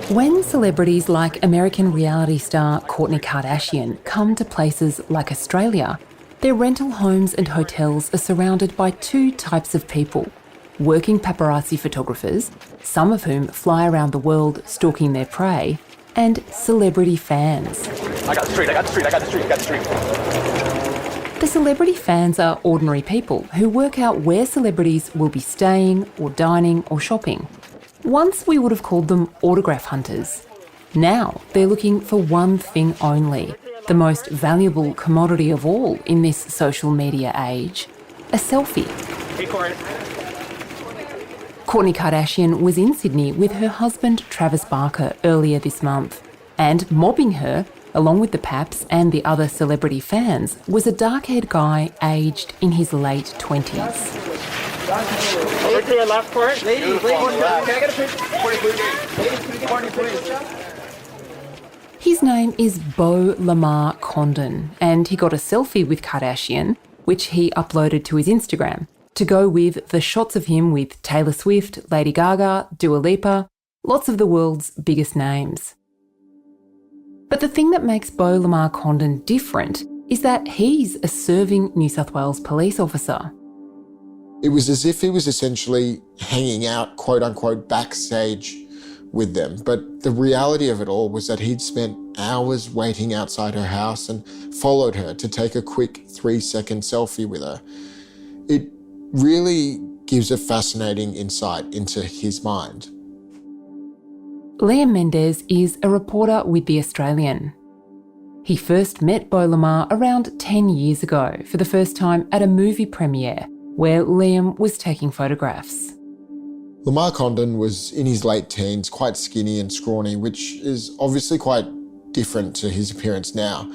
When celebrities like American reality star Khloe Kardashian come to places like Australia, their rental homes and hotels are surrounded by two types of people: working paparazzi photographers, some of whom fly around the world stalking their prey, and celebrity fans. I got the street. The celebrity fans are ordinary people who work out where celebrities will be staying or dining or shopping. Once we would have called them autograph hunters. Now they're looking for one thing only, the most valuable commodity of all in this social media age: a selfie. Khloe Kardashian was in Sydney with her husband Travis Barker earlier this month, and mobbing her, along with the paps and the other celebrity fans, was a dark-haired guy aged in his late 20s. His name is Beau Lamarre-Condon, and he got a selfie with Kardashian, which he uploaded to his Instagram, to go with the shots of him with Taylor Swift, Lady Gaga, Dua Lipa, lots of the world's biggest names. But the thing that makes Beau Lamarre-Condon different is that he's a serving New South Wales police officer. It was as if he was essentially hanging out, quote unquote, backstage with them. But the reality of it all was that he'd spent hours waiting outside her house and followed her to take a quick 3-second selfie with her. It really gives a fascinating insight into his mind. Liam Mendes is a reporter with The Australian. He first met Beau Lamarre around 10 years ago for the first time at a movie premiere where Liam was taking photographs. Lamarre-Condon was in his late teens, quite skinny and scrawny, which is obviously quite different to his appearance now.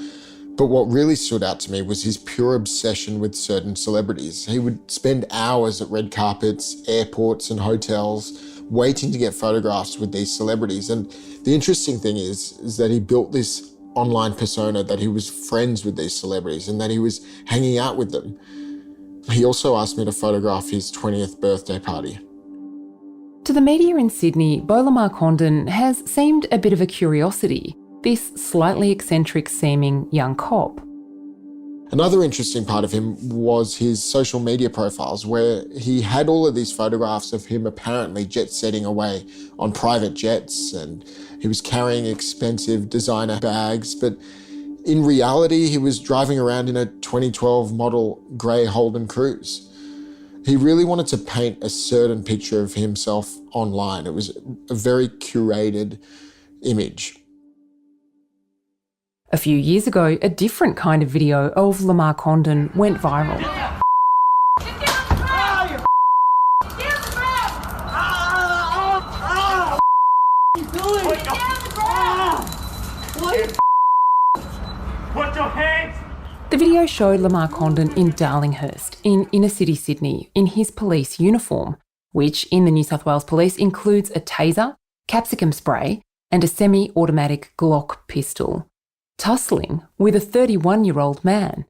But what really stood out to me was his pure obsession with certain celebrities. He would spend hours at red carpets, airports and hotels waiting to get photographs with these celebrities. And the interesting thing is that he built this online persona that he was friends with these celebrities and that he was hanging out with them. He also asked me to photograph his 20th birthday party. To the media in Sydney, Beau Lamarre-Condon has seemed a bit of a curiosity, this slightly eccentric-seeming young cop. Another interesting part of him was his social media profiles, where he had all of these photographs of him apparently jet-setting away on private jets, and he was carrying expensive designer bags, but in reality, he was driving around in a 2012 model grey Holden Cruise. He really wanted to paint a certain picture of himself online. It was a very curated image. A few years ago, a different kind of video of Lamarre-Condon went viral. Put your hands! The video showed Lamarre-Condon in Darlinghurst, in inner city Sydney, in his police uniform, which in the New South Wales Police includes a taser, capsicum spray, and a semi-automatic Glock pistol, tussling with a 31-year-old man.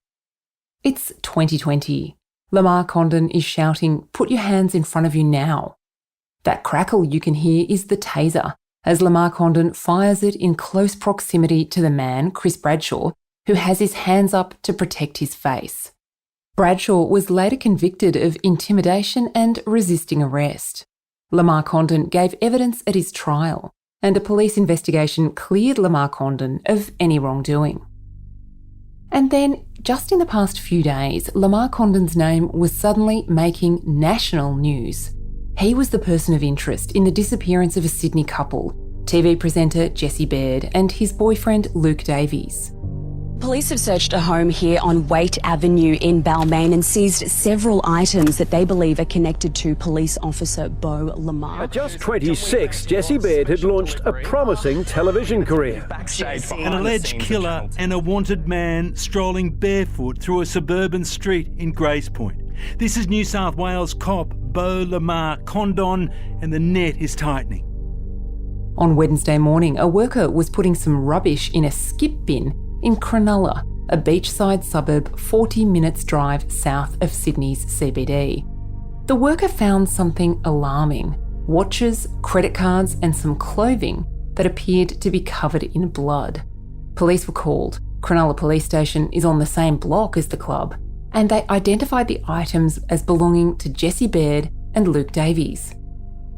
It's 2020. Lamarre-Condon is shouting, "Put your hands in front of you now." That crackle you can hear is the taser, as Lamarre-Condon fires it in close proximity to the man, Chris Bradshaw, who has his hands up to protect his face. Bradshaw was later convicted of intimidation and resisting arrest. Lamarre-Condon gave evidence at his trial, and a police investigation cleared Lamarre-Condon of any wrongdoing. And then, just in the past few days, Lamarre-Condon's name was suddenly making national news. He was the person of interest in the disappearance of a Sydney couple, TV presenter Jessie Baird and his boyfriend Luke Davies. Police have searched a home here on Waite Avenue in Balmain and seized several items that they believe are connected to police officer Beau Lamarre. At just 26, Jessie Baird had launched a promising television career. An alleged killer and a wanted man strolling barefoot through a suburban street in Grace Point. This is New South Wales cop Beau Lamarre-Condon, and the net is tightening. On Wednesday morning, a worker was putting some rubbish in a skip bin in Cronulla, a beachside suburb 40 minutes drive south of Sydney's CBD. The worker found something alarming: watches, credit cards and some clothing that appeared to be covered in blood. Police were called. Cronulla Police Station is on the same block as the club, and they identified the items as belonging to Jesse Baird and Luke Davies.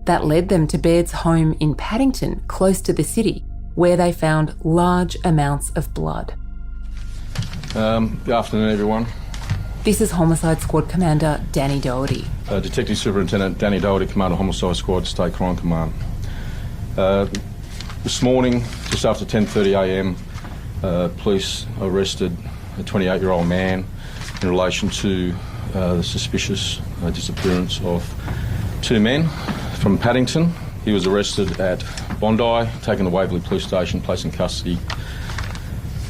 That led them to Baird's home in Paddington, close to the city, where they found large amounts of blood. Good afternoon, everyone. This is Homicide Squad Commander Danny Doherty. Detective Superintendent Danny Doherty, Commander Homicide Squad, State Crime Command. This morning, just after 10:30am, police arrested a 28-year-old man in relation to the suspicious disappearance of two men from Paddington. He was arrested at Bondi, taken to Waverley Police Station, placed in custody.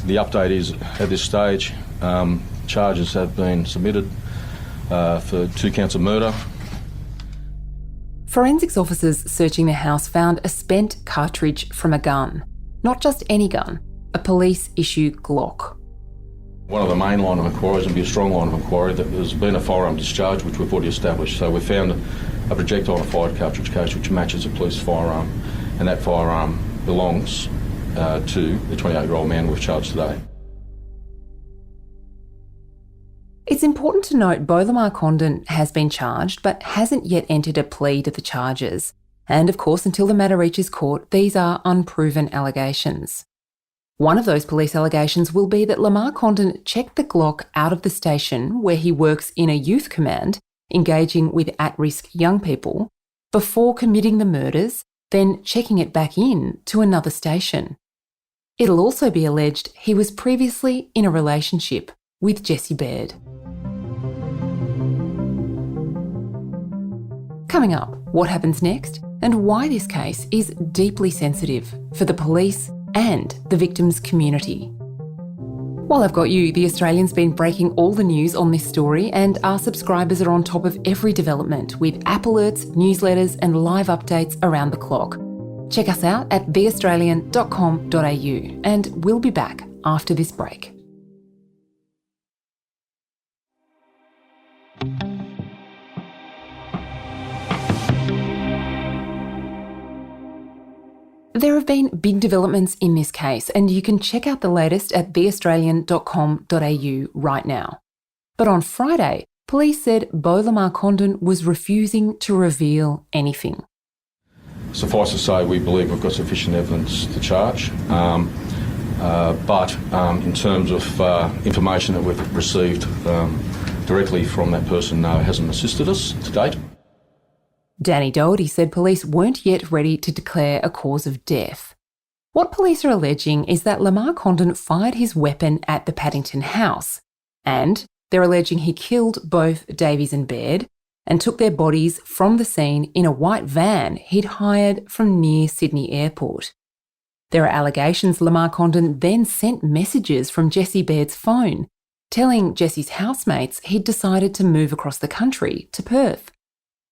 The update is, at this stage, charges have been submitted for 2 counts of murder. Forensics officers searching the house found a spent cartridge from a gun. Not just any gun, a police-issue Glock. One of the main line of inquiries, and be a strong line of inquiry, that there's been a firearm discharge, which we've already established. So we found a projectile and a fired cartridge case which matches a police firearm, and that firearm belongs to the 28-year-old man we've charged today. It's important to note Beau Lamarre-Condon has been charged but hasn't yet entered a plea to the charges. And of course, until the matter reaches court, these are unproven allegations. One of those police allegations will be that Lamarre-Condon checked the Glock out of the station where he works in a youth command, engaging with at-risk young people, before committing the murders, then checking it back in to another station. It'll also be alleged he was previously in a relationship with Jesse Baird. Coming up, what happens next and why this case is deeply sensitive for the police and the victims' community. While I've got you, The Australian's been breaking all the news on this story, and our subscribers are on top of every development with app alerts, newsletters and live updates around the clock. Check us out at theaustralian.com.au, and we'll be back after this break. There have been big developments in this case, and you can check out the latest at theaustralian.com.au right now. But on Friday, police said Beau Lamarre-Condon was refusing to reveal anything. Suffice to say, we believe we've got sufficient evidence to charge, but in terms of information that we've received directly from that person, no, it hasn't assisted us to date. Danny Doherty said police weren't yet ready to declare a cause of death. What police are alleging is that Lamarre-Condon fired his weapon at the Paddington house, and they're alleging he killed both Davies and Baird and took their bodies from the scene in a white van he'd hired from near Sydney Airport. There are allegations Lamarre-Condon then sent messages from Jesse Baird's phone, telling Jesse's housemates he'd decided to move across the country to Perth.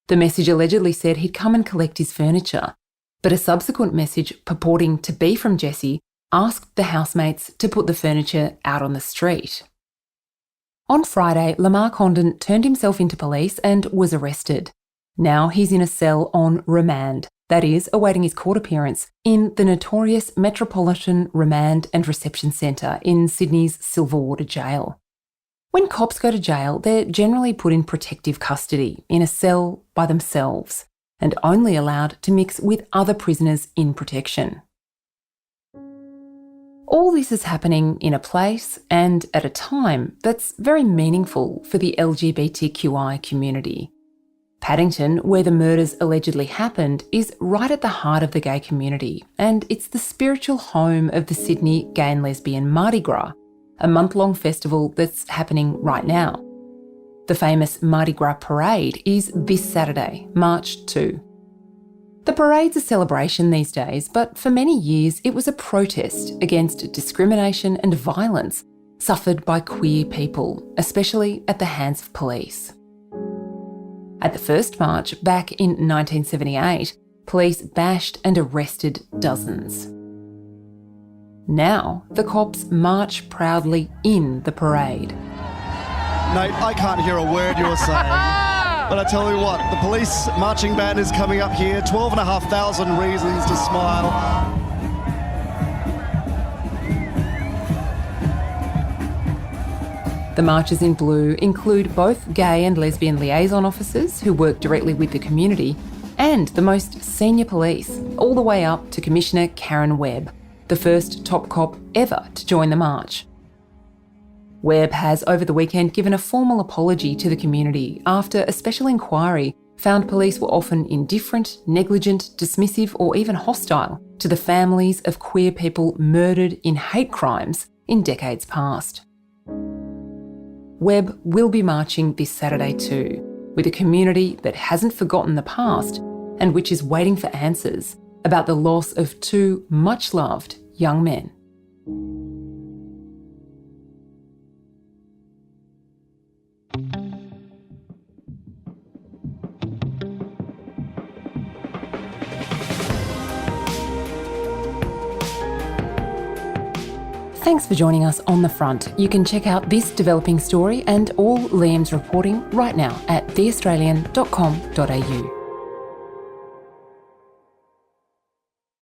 The message allegedly said he'd come and collect his furniture, but a subsequent message purporting to be from Jesse asked the housemates to put the furniture out on the street. On Friday, Lamarre-Condon turned himself into police and was arrested. Now he's in a cell on remand, that is, awaiting his court appearance in the notorious Metropolitan Remand and Reception Centre in Sydney's Silverwater Jail. When cops go to jail, they're generally put in protective custody in a cell by themselves and only allowed to mix with other prisoners in protection. All this is happening in a place and at a time that's very meaningful for the LGBTQI community. Paddington, where the murders allegedly happened, is right at the heart of the gay community, and it's the spiritual home of the Sydney Gay and Lesbian Mardi Gras, a month-long festival that's happening right now. The famous Mardi Gras parade is this Saturday, March 2. The parade's a celebration these days, but for many years it was a protest against discrimination and violence suffered by queer people, especially at the hands of police. At the first march back in 1978, police bashed and arrested dozens. Now, the cops march proudly in the parade. Nate, I can't hear a word you're saying, but I tell you what, the police marching band is coming up here, 12,500 reasons to smile. The marchers in blue include both gay and lesbian liaison officers who work directly with the community and the most senior police, all the way up to Commissioner Karen Webb, the first top cop ever to join the march. Webb has over the weekend given a formal apology to the community after a special inquiry found police were often indifferent, negligent, dismissive or even hostile to the families of queer people murdered in hate crimes in decades past. Webb will be marching this Saturday too, with a community that hasn't forgotten the past and which is waiting for answers about the loss of two much-loved young men. Thanks for joining us on The Front. You can check out this developing story and all Liam's reporting right now at theaustralian.com.au.